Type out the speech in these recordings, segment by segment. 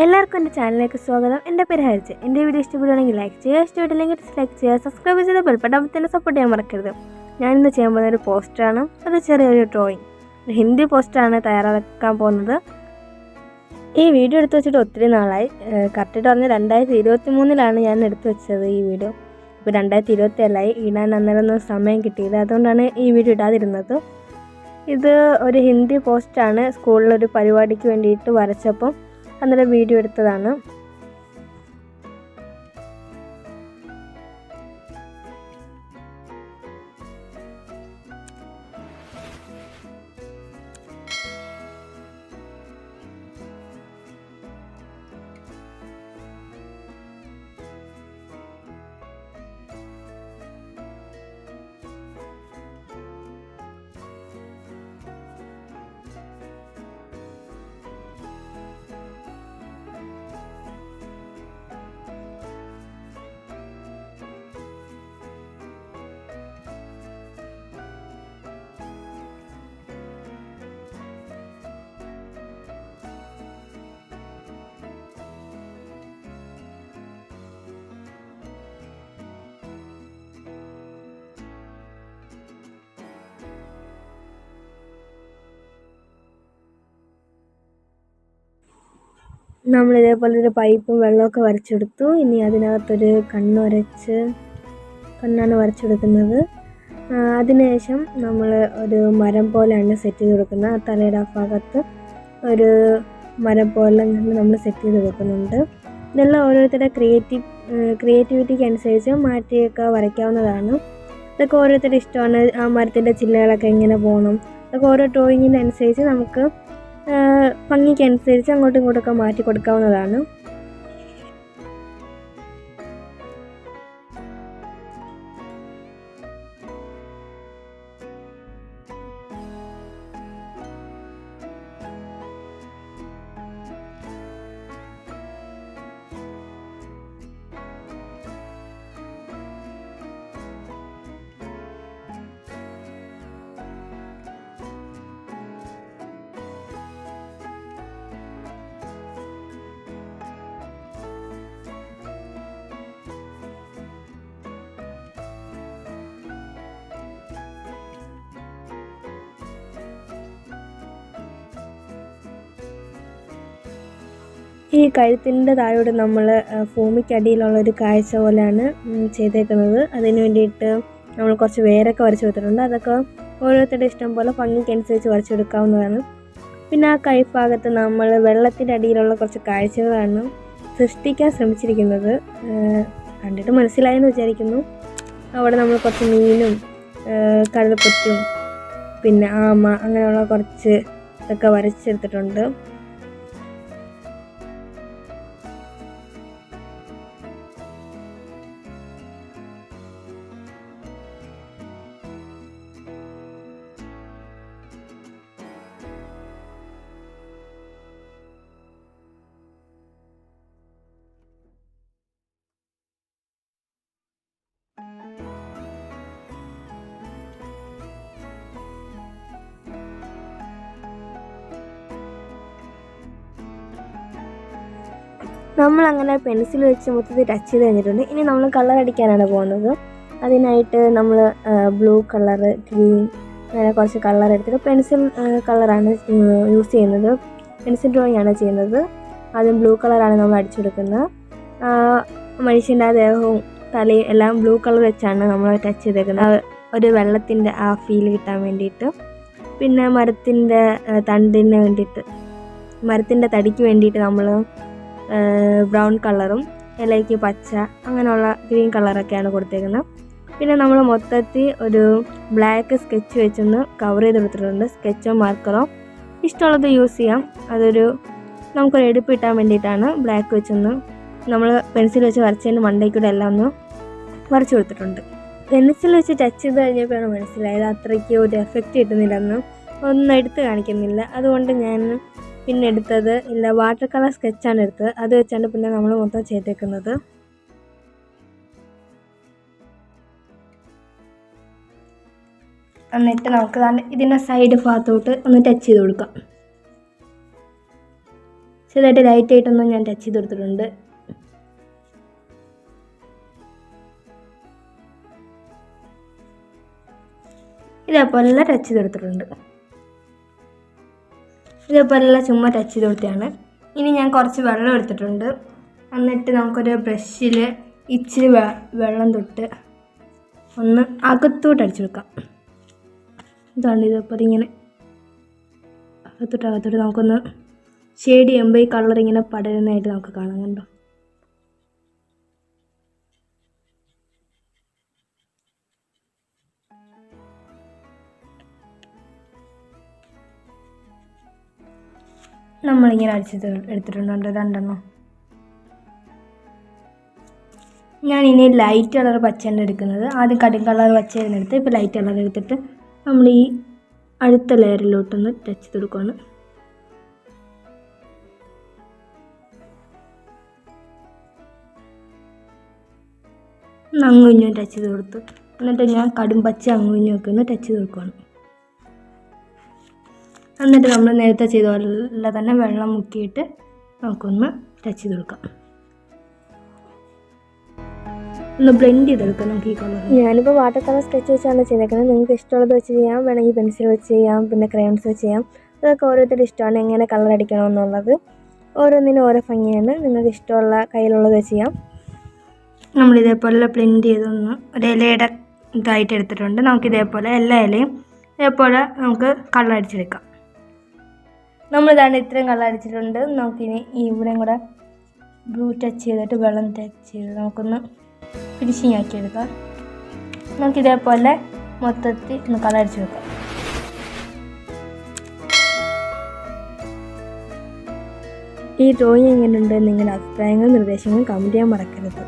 എല്ലാവർക്കും എൻ്റെ ചാനലിലേക്ക് സ്വാഗതം. എൻ്റെ പേര് ഹരിച്ച്. എൻ്റെ വീഡിയോ ഇഷ്ടപ്പെടുകയാണെങ്കിൽ ലൈക്ക് ചെയ്യുക, ഇഷ്ടപ്പെട്ടില്ലെങ്കിൽ ഡിസ്ലൈക്ക് ചെയ്യുക, സബ്സ്ക്രൈബ് ചെയ്ത് ബെൽബട്ടൺ തന്നെ സപ്പോർട്ട് ചെയ്യാൻ മറക്കരുത്. ഞാനിന്ന് ചെയ്യാൻ പോകുന്ന ഒരു പോസ്റ്ററാണ്. അത് ചെറിയൊരു ഡ്രോയിങ്, ഒരു ഹിന്ദി പോസ്റ്ററാണ് തയ്യാറാക്കാൻ പോകുന്നത്. ഈ വീഡിയോ എടുത്ത് വെച്ചിട്ട് ഒത്തിരി നാളായി. കറക്റ്റ് പറഞ്ഞ് 2023 ഞാൻ എടുത്തു വെച്ചത് ഈ വീഡിയോ. ഇപ്പോൾ 2024 ഇടാൻ അന്നേരമൊന്നും സമയം കിട്ടിയില്ല, അതുകൊണ്ടാണ് ഈ വീഡിയോ ഇടാതിരുന്നത്. ഇത് ഒരു ഹിന്ദി പോസ്റ്റാണ്. സ്കൂളിലൊരു പരിപാടിക്ക് വേണ്ടിയിട്ട് വരച്ചപ്പം അന്നേരം വീഡിയോ എടുത്തതാണ്. നമ്മളിതേപോലെ ഒരു പൈപ്പും വെള്ളമൊക്കെ വരച്ചെടുത്തു. ഇനി അതിനകത്തൊരു കണ്ണാണ് വരച്ചെടുക്കുന്നത്. അതിനുശേഷം നമ്മൾ ഒരു മരം പോലെയാണ് സെറ്റ് ചെയ്ത് കൊടുക്കുന്നത്. ആ തലയുടെ ആ ഭാഗത്ത് ഒരു മരം പോലെ നമ്മൾ സെറ്റ് ചെയ്ത് കൊടുക്കുന്നുണ്ട്. ഇതെല്ലാം ഓരോരുത്തരുടെ ക്രിയേറ്റിവിറ്റിക്ക് അനുസരിച്ച് മാറ്റിയൊക്കെ വരയ്ക്കാവുന്നതാണ്. ഇതൊക്കെ ഓരോരുത്തരുടെ ഇഷ്ടമാണ്. ആ മരത്തിൻ്റെ ചില്ലകളൊക്കെ എങ്ങനെ പോകണം, അതൊക്കെ ഓരോ ഡ്രോയിങ്ങിൻ്റെ അനുസരിച്ച് നമുക്ക് ഭംഗിക്കനുസരിച്ച് അങ്ങോട്ടും ഇങ്ങോട്ടൊക്കെ മാറ്റി കൊടുക്കാവുന്നതാണ്. ഈ കഴുത്തിൻ്റെ താഴോട്ട് നമ്മൾ ഭൂമിക്കടിയിലുള്ളൊരു കാഴ്ച പോലെയാണ് ചെയ്തേക്കുന്നത്. അതിന് വേണ്ടിയിട്ട് നമ്മൾ കുറച്ച് വേരൊക്കെ വരച്ചു കൊടുത്തിട്ടുണ്ട്. അതൊക്കെ ഓരോരുത്തരുടെ ഇഷ്ടം പോലെ ഭംഗിക്കനുസരിച്ച് വരച്ചെടുക്കാവുന്നതാണ്. പിന്നെ ആ കൈഭാഗത്ത് നമ്മൾ വെള്ളത്തിൻ്റെ അടിയിലുള്ള കുറച്ച് കാഴ്ചകളാണ് സൃഷ്ടിക്കാൻ ശ്രമിച്ചിരിക്കുന്നത്. കണ്ടിട്ട് മനസ്സിലായെന്ന് വിചാരിക്കുന്നു. അവിടെ നമ്മൾ കുറച്ച് മീനും കടൽപ്പറ്റും പിന്നെ ആമ അങ്ങനെയുള്ള കുറച്ച് ഇതൊക്കെ വരച്ചെടുത്തിട്ടുണ്ട്. നമ്മളങ്ങനെ പെൻസിൽ വെച്ച് മൊത്തത്തിൽ ടച്ച് ചെയ്ത് കഴിഞ്ഞിട്ടുണ്ട്. ഇനി നമ്മൾ കളർ അടിക്കാനാണ് പോകുന്നത്. അതിനായിട്ട് നമ്മൾ ബ്ലൂ കളറ്, ഗ്രീൻ അങ്ങനെ കുറച്ച് കളർ എടുത്തിട്ട് പെൻസിൽ കളറാണ് യൂസ് ചെയ്യുന്നത്. പെൻസിൽ ഡ്രോയിങ് ആണ് ചെയ്യുന്നത്. ആദ്യം ബ്ലൂ കളറാണ് നമ്മൾ അടിച്ചെടുക്കുന്നത്. മനുഷ്യൻ്റെ ആ ദേഹവും തലയും എല്ലാം ബ്ലൂ കളർ വെച്ചാണ് നമ്മൾ ടച്ച് ചെയ്തേക്കുന്നത്, ഒരു വെള്ളത്തിൻ്റെ ആ ഫീൽ കിട്ടാൻ വേണ്ടിയിട്ട്. പിന്നെ മരത്തിൻ്റെ തടിക്ക് വേണ്ടിയിട്ട് നമ്മൾ ബ്രൗൺ കളറും ഇലയ്ക്ക് പച്ച അങ്ങനെയുള്ള ഗ്രീൻ കളറൊക്കെയാണ് കൊടുത്തേക്കുന്നത്. പിന്നെ നമ്മൾ മൊത്തത്തിൽ ഒരു ബ്ലാക്ക് സ്കെച്ച് വെച്ചൊന്ന് കവർ ചെയ്ത് കൊടുത്തിട്ടുണ്ട്. സ്കെച്ചോ മാർക്കറോ ഇഷ്ടമുള്ളത് യൂസ് ചെയ്യാം. നമുക്കൊരു എടുപ്പ് കിട്ടാൻ വേണ്ടിയിട്ടാണ് ബ്ലാക്ക് വെച്ചൊന്ന് നമ്മൾ പെൻസിൽ വെച്ച് വരച്ചതിന് മണ്ടയ്ക്കൂടെ എല്ലാം ഒന്ന് വരച്ചു കൊടുത്തിട്ടുണ്ട്. പെൻസിൽ വെച്ച് ടച്ച് ചെയ്ത് കഴിഞ്ഞപ്പോഴാണ് മനസ്സിലായത് അത്രയ്ക്ക് ഒരു എഫക്റ്റ് കിട്ടുന്നില്ലെന്ന്. ഒന്നും എടുത്ത് കാണിക്കുന്നില്ല. അതുകൊണ്ട് ഞാൻ പിന്നെ എടുത്തത് വാട്ടർ കളർ സ്കെച്ചാണ് എടുത്തത്. അത് വെച്ചാണ് പിന്നെ നമ്മൾ മൊത്തം ചെയ്തേക്കുന്നത്. എന്നിട്ട് നമുക്ക് ഇതിൻ്റെ സൈഡ് ഭാഗത്തോട്ട് ഒന്ന് ടച്ച് ചെയ്ത് കൊടുക്കാം. ചെറുതായിട്ട് ലൈറ്റായിട്ടൊന്നും ഞാൻ ടച്ച് ചെയ്ത് കൊടുത്തിട്ടുണ്ട്. ഇതേപോലെ ടച്ച് ചെയ്ത് കൊടുത്തിട്ടുണ്ട്. ഇതേപോലെ ചുമ്മാ ടച്ച് ചെയ്ത് കൊടുത്തതാണ്. ഇനി ഞാൻ കുറച്ച് വെള്ളം എടുത്തിട്ടുണ്ട്. എന്നിട്ട് നമുക്കൊരു ബ്രഷിൽ ഇച്ചിരി വെള്ളം തൊട്ട് ഒന്ന് അകത്തോട്ട് അടിച്ചെടുക്കാം. ഇതാണ് ഇതേപോലെ ഇങ്ങനെ അകത്തോട്ട് നമുക്കൊന്ന് ഷെയ്ഡ് ചെയ്യുമ്പോൾ ഈ കളർ ഇങ്ങനെ പടരുന്നതായിട്ട് നമുക്ക് കാണാൻ കണ്ടോ. നമ്മളിങ്ങനെ അടിച്ചത് എടുത്തിട്ടുണ്ട് 2 ഞാൻ ഇനി ലൈറ്റ് കളർ പച്ചയാണ് എടുക്കുന്നത്. ആദ്യം കടും കളർ പച്ചയായിരുന്നു എടുത്ത്, ഇപ്പോൾ ലൈറ്റ് കളർ എടുത്തിട്ട് നമ്മൾ ഈ അടുത്ത ലെയറിലോട്ടൊന്ന് ടച്ച് ചെയ്ത് കൊടുക്കുകയാണ്. അങ്ങുഞ്ഞും ടച്ച് ചെയ്ത് കൊടുത്തു. എന്നിട്ട് ഞാൻ കടും പച്ച അങ്ങുഞ്ഞൊക്കെ ഒന്ന് ടച്ച് ചെയ്ത് കൊടുക്കുകയാണ്. എന്നിട്ട് നമ്മൾ നേരത്തെ ചെയ്ത പോലെ തന്നെ വെള്ളം മുക്കിയിട്ട് നമുക്കൊന്ന് ടച്ച് ചെയ്ത് കൊടുക്കാം. ഒന്ന് ബ്ലെൻഡ് ചെയ്തെടുക്കാം നമുക്ക് ഈ കളർ. ഞാനിപ്പോൾ വാട്ടർ കളർ സ്കെച്ച് വെച്ചാണ് ചെയ്തേക്കുന്നത്. നിങ്ങൾക്ക് ഇഷ്ടമുള്ളത് വെച്ച് ചെയ്യാം, വേണമെങ്കിൽ പെൻസിൽ വെച്ച് ചെയ്യാം, പിന്നെ ക്രയോൺസ് വെച്ച് ചെയ്യാം. അതൊക്കെ ഓരോരുത്തരുടെ ഇഷ്ടമാണ് എങ്ങനെ കളർ അടിക്കണമെന്നുള്ളത്. ഓരോന്നിനും ഓരോ ഭംഗിയാണ്. നിങ്ങൾക്ക് ഇഷ്ടമുള്ള കയ്യിലുള്ളത് വെച്ച് ചെയ്യാം. നമ്മളിതേപോലെ ബ്ലെൻഡ് ചെയ്തൊന്ന് ഒരു ഇലയുടെ ഇതായിട്ട് എടുത്തിട്ടുണ്ട്. നമുക്കിതേപോലെ എല്ലാ ഇലയും ഇതേപോലെ നമുക്ക് കളർ അടിച്ചെടുക്കാം. നമ്മളിതാണ് ഇത്രയും കളർ അടിച്ചിട്ടുണ്ട്. നമുക്കിനി ഇവിടെയും കൂടെ ബ്ലൂ ടച്ച് ചെയ്തിട്ട് വെള്ളം ടച്ച് ചെയ്ത് നമുക്കൊന്ന് ഫിനിഷിങ് ആക്കി എടുക്കാം. നമുക്കിതേപോലെ മൊത്തത്തിൽ ഒന്ന് കളർ അടിച്ചെടുക്കാം. ഈ ഡ്രോയിങ് എങ്ങനെയുണ്ട്, നിങ്ങളുടെ അഭിപ്രായങ്ങളും നിർദ്ദേശങ്ങളും കമൻറ്റ് ചെയ്യാൻ മറക്കരുത്.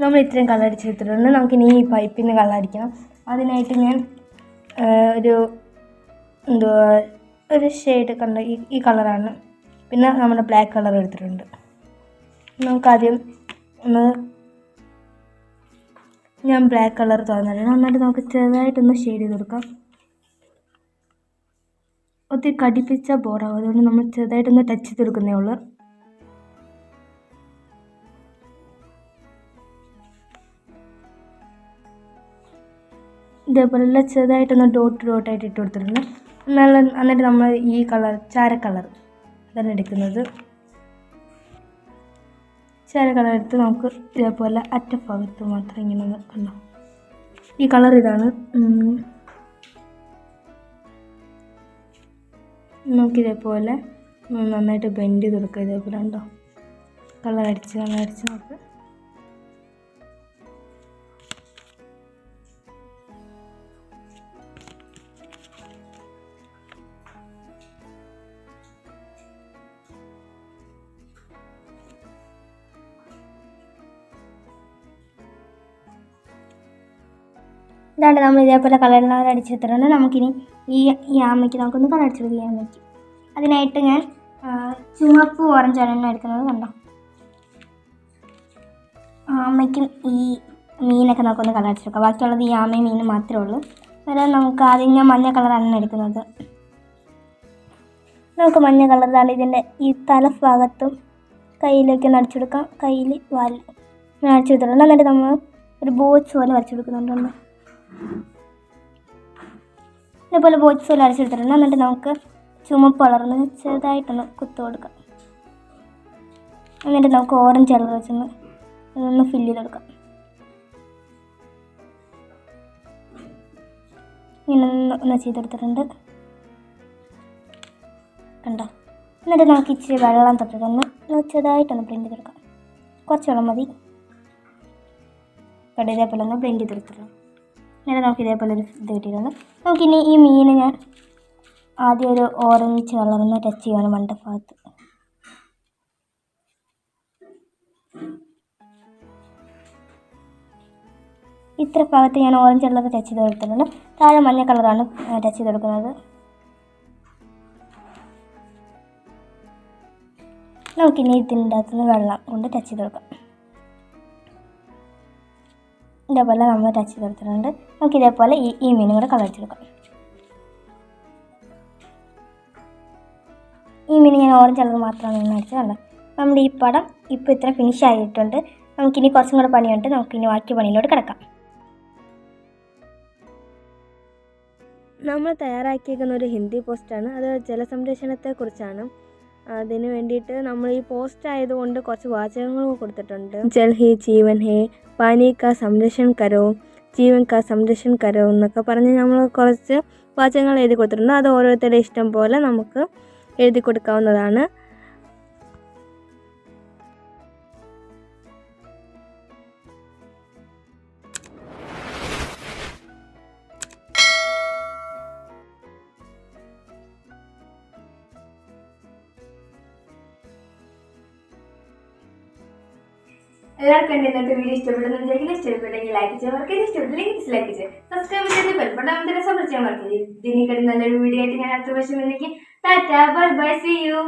നമ്മൾ ഇത്രയും കളർ അടിച്ചെടുത്തിട്ടുണ്ട്. നമുക്കിനി ഈ പൈപ്പിന് കളർ അടിക്കണം. അതിനായിട്ട് ഞാൻ ഒരു ഷെയ്ഡ് കണ്ട ഈ കളറാണ്. പിന്നെ നമ്മുടെ ബ്ലാക്ക് കളർ എടുത്തിട്ടുണ്ട്. നമുക്കാദ്യം ഞാൻ ബ്ലാക്ക് കളർ തുറന്നിട്ടുണ്ട്. എന്നിട്ട് നമുക്ക് ചെറുതായിട്ടൊന്ന് ഷെയ്ഡ് ചെയ്ത് കൊടുക്കാം. ഒത്തിരി കടിപ്പിച്ച ബോറാവും, അതുകൊണ്ട് നമ്മൾ ചെറുതായിട്ടൊന്ന് ടച്ച് ചെയ്ത് കൊടുക്കുന്നേ ഉള്ളൂ. ഇതേപോലെ ചെറുതായിട്ടൊന്ന് ഡോട്ടായിട്ട് ഇട്ട് കൊടുത്തിട്ടുണ്ട്. എന്നിട്ട് നമ്മൾ ഈ കളർ ചാര കളർ അതാണ് എടുക്കുന്നത്. ചാര കളർ എടുത്ത് നമുക്ക് ഇതേപോലെ അറ്റഭാഗത്ത് മാത്രം ഇങ്ങനെ ഒന്ന് കണ്ടോ. ഈ കളർ ഇതാണ്. നമുക്കിതേപോലെ നന്നായിട്ട് ബ്ലെൻഡ് ചെയ്ത് കൊടുക്കുക. ഇതേപോലെ ഉണ്ടോ കളർ അടിച്ച് നമുക്ക് ഇതാണ്ട് നമ്മൾ ഇതേപോലെ കളർ അടിച്ചെടുത്തിട്ടുണ്ട്. നമുക്കിനി ഈ ആമയ്ക്ക് നമുക്കൊന്ന് കളർ അടിച്ചെടുക്കുക. ഈ ആമയ്ക്ക് അതിനായിട്ട് ഞാൻ ചുവപ്പ് ഓറഞ്ചാണ് എടുക്കുന്നത്. കണ്ടോ, ആമയ്ക്കും ഈ മീനൊക്കെ നമുക്കൊന്ന് കളർ അടിച്ചെടുക്കാം. ബാക്കിയുള്ളത് ഈ ആമയും മീനും മാത്രമേ ഉള്ളൂ. അതായത് നമുക്ക് ആദ്യം ഞാൻ മഞ്ഞ കളറാണ് എടുക്കുന്നത്. നമുക്ക് മഞ്ഞ കളറാണ് ഇതിൻ്റെ ഈ തലഭാഗത്തും കയ്യിലേക്ക് അടിച്ചെടുക്കാം. കയ്യിൽ വാല് അടിച്ചെടുത്തിട്ടുണ്ട്. എന്നിട്ട് നമ്മൾ ഒരു ബോച്ച് പോലെ വരച്ചെടുക്കുന്നുണ്ട്. ഇതേപോലെ ബോച്ച് പോലെ അരച്ചെടുത്തിട്ടുണ്ട്. എന്നിട്ട് നമുക്ക് ചുമപ്പ് കളറിന് ചെറുതായിട്ടൊന്ന് കുത്തു കൊടുക്കാം. എന്നിട്ട് നമുക്ക് ഓറഞ്ച് കളർ വെച്ചൊന്ന് ഇതൊന്ന് ഫില്ല് ചെയ്തെടുക്കാം. ഇങ്ങനെ ഒന്ന് ചെയ്തെടുത്തിട്ടുണ്ട് കണ്ടോ. എന്നിട്ട് നമുക്ക് ഇച്ചിരി വെള്ളം തൊട്ടിട്ടൊന്ന് ചെറുതായിട്ടൊന്ന് ബ്ലെൻഡ് ചെയ്തെടുക്കാം. കുറച്ച് വെള്ളം മതി. കണ്ടോ, ഇതേപോലെ ഒന്ന് ബ്ലെൻഡ് ചെയ്തെടുത്തിട്ടുണ്ട്. എന്നിട്ട് നമുക്ക് ഇതേപോലെ ഒരു ഇത് കിട്ടിയിട്ടുണ്ട്. നമുക്കിനി ഈ മീന് ഞാൻ ആദ്യം ഒരു ഓറഞ്ച് കളറൊന്ന് ടച്ച് ചെയ്യണം മണ്ടഭാഗത്ത്. ഇത്ര ഭാഗത്ത് ഞാൻ ഓറഞ്ച് കളർ ടച്ച് ചെയ്ത് കൊടുത്തിട്ടുണ്ട്. താഴെ മഞ്ഞ കളറാണ് ടച്ച് ചെയ്ത് കൊടുക്കുന്നത്. നമുക്കിനി ഇതിൻ്റെ അകത്തുനിന്ന് വെള്ളം കൊണ്ട് ടച്ച് ചെയ്ത് കൊടുക്കാം. ഇതേപോലെ നമ്മൾ ടച്ച് ചെയ്ത് കൊടുത്തിട്ടുണ്ട്. നമുക്ക് ഇതേപോലെ ഈ മീനും കൂടെ കളർ അടിച്ചെടുക്കാം. ഈ മീൻ ഞാൻ ഓറഞ്ച് കളർ മാത്രമാണ് അടിച്ചതുണ്ട്. നമ്മുടെ ഈ പടം ഇപ്പോൾ ഇത്ര ഫിനിഷ് ആയിട്ടുണ്ട്. നമുക്കിനി കുറച്ചും കൂടെ പണിയുണ്ട്. നമുക്കിനി ബാക്കി പണിയിലോട്ട് കിടക്കാം. നമ്മൾ തയ്യാറാക്കിയിരിക്കുന്ന ഒരു ഹിന്ദി പോസ്റ്റാണ്. അത് ജലസംരക്ഷണത്തെക്കുറിച്ചാണ്. അതിന് വേണ്ടിയിട്ട് നമ്മൾ ഈ പോസ്റ്റ് ആയതുകൊണ്ട് കുറച്ച് വാചകങ്ങൾ കൊടുത്തിട്ടുണ്ട്. ജൽ ഹി ജീവൻ ഹേ, പാനി കാ സംരക്ഷൺ കരോ, ജീവൻ കാ സംരക്ഷൺ കരോ എന്നൊക്കെ പറഞ്ഞ് നമ്മൾ കുറച്ച് വാചകങ്ങൾ എഴുതി കൊടുത്തിട്ടുണ്ട്. അത് ഓരോരുത്തരുടെ ഇഷ്ടം പോലെ നമുക്ക് എഴുതി കൊടുക്കാവുന്നതാണ്. എല്ലാവർക്കും എൻ്റെ ഇന്നത്തെ വീഡിയോ ഇഷ്ടപ്പെടുന്നുണ്ടെങ്കിൽ ഇഷ്ടപ്പെട്ടെങ്കിൽ ലൈക്ക് ചെയ്യുക, മറക്കരുത്. ഇഷ്ടപ്പെട്ടില്ലെങ്കിൽ ഡിസ്ലൈക്ക് ചെയ്യുക. സബ്സ്ക്രൈബ് ചെയ്ത് ബെൽബട്ടൺ സപ്പോർട്ട് ചെയ്യാൻ മറക്കരുത്. ഇതിനെ നല്ലൊരു വീഡിയോ ആയിട്ട് ഞാൻ അടുത്ത പ്രാവശ്യം വന്നേക്ക്. Tata, bye bye, see U.